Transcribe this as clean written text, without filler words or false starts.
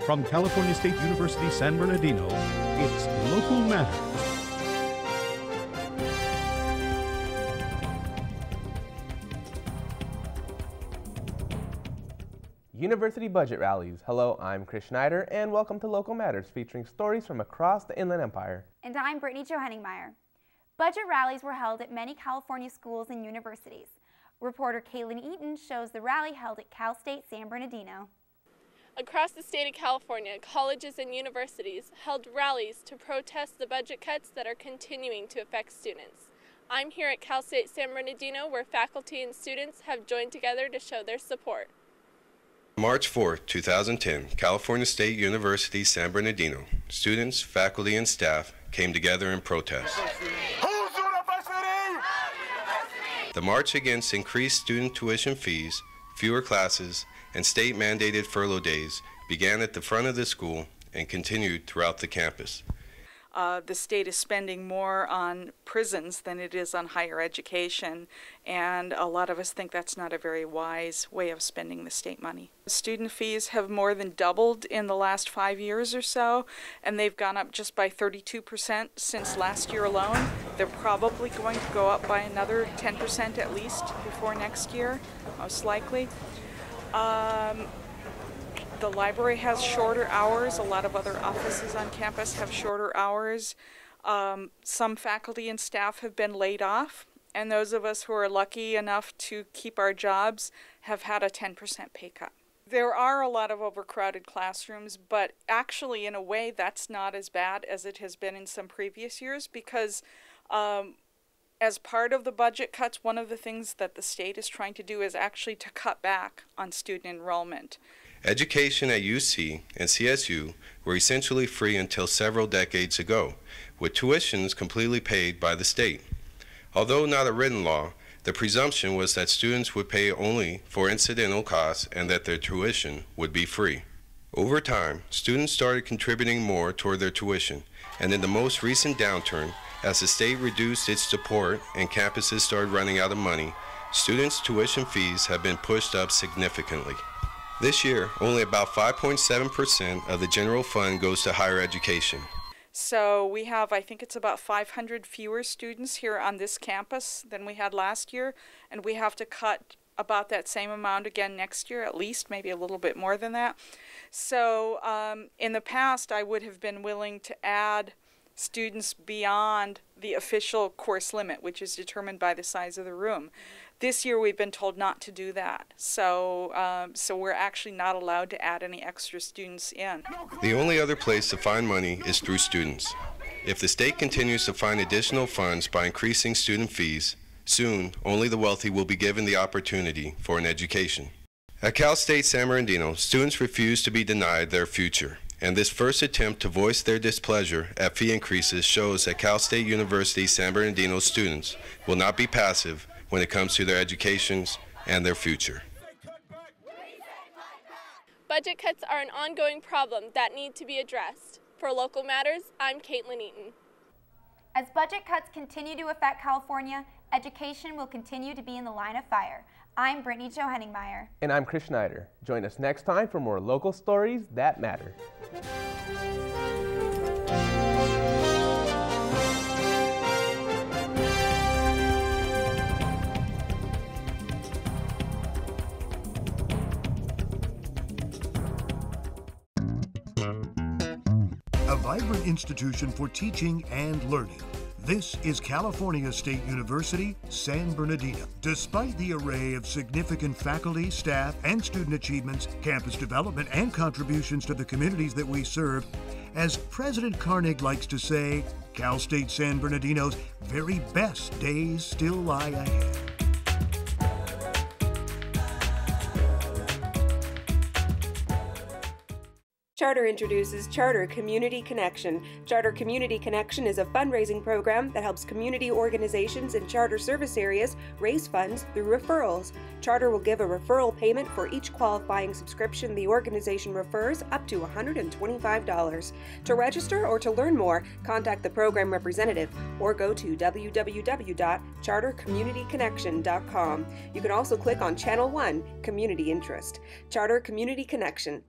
From California State University, San Bernardino, it's Local Matters. University Budget Rallies. Hello, I'm Chris Schneider, and welcome to Local Matters, featuring stories from across the Inland Empire. And I'm Brittany Johanningmeier. Budget rallies were held at many California schools and universities. Reporter Katelyn Eaton shows the rally held at Cal State San Bernardino. Across the state of California, colleges and universities held rallies to protest the budget cuts that are continuing to affect students. I'm here at Cal State San Bernardino, where faculty and students have joined together to show their support. March 4, 2010, California State University, San Bernardino. Students, faculty, and staff came together in protest. Whose university? The march against increased student tuition fees, fewer classes, and state-mandated furlough days began at the front of the school and continued throughout the campus. The state is spending more on prisons than it is on higher education, and a lot of us think that's not a very wise way of spending the state money. Student fees have more than doubled in the last 5 years or so, and they've gone up just by 32% since last year alone. They're probably going to go up by another 10% at least before next year, most likely. The library has shorter hours. A lot of other offices on campus have shorter hours. Some faculty and staff have been laid off, and those of us who are lucky enough to keep our jobs have had a 10% pay cut. There are a lot of overcrowded classrooms, but actually in a way that's not as bad as it has been in some previous years, because as part of the budget cuts, one of the things that the state is trying to do is actually to cut back on student enrollment. Education at UC and CSU were essentially free until several decades ago, with tuitions completely paid by the state. Although not a written law, the presumption was that students would pay only for incidental costs and that their tuition would be free. Over time, students started contributing more toward their tuition, and in the most recent downturn, as the state reduced its support and campuses started running out of money, students' tuition fees have been pushed up significantly. This year, only about 5.7% of the general fund goes to higher education. So we have, I think it's about 500 fewer students here on this campus than we had last year, and we have to cut about that same amount again next year, at least, maybe a little bit more than that. So in the past, I would have been willing to add students beyond the official course limit, which is determined by the size of the room. This year we've been told not to do that, so we're actually not allowed to add any extra students in. The only other place to find money is through students. If the state continues to find additional funds by increasing student fees, soon only the wealthy will be given the opportunity for an education. At Cal State San Bernardino, students refuse to be denied their future, and this first attempt to voice their displeasure at fee increases shows that Cal State University San Bernardino students will not be passive when it comes to their educations and their future. Budget cuts are an ongoing problem that need to be addressed. For Local Matters, I'm Katelyn Eaton. As budget cuts continue to affect California, education will continue to be in the line of fire. I'm Brittany Johanningmeier. And I'm Chris Schneider. Join us next time for more local stories that matter. A vibrant institution for teaching and learning. This is California State University, San Bernardino. Despite the array of significant faculty, staff, and student achievements, campus development, and contributions to the communities that we serve, as President Carnegie likes to say, Cal State San Bernardino's very best days still lie ahead. Charter introduces Charter Community Connection. Charter Community Connection is a fundraising program that helps community organizations in charter service areas raise funds through referrals. Charter will give a referral payment for each qualifying subscription the organization refers, up to $125. To register or to learn more, contact the program representative or go to www.chartercommunityconnection.com. You can also click on Channel 1, Community Interest. Charter Community Connection.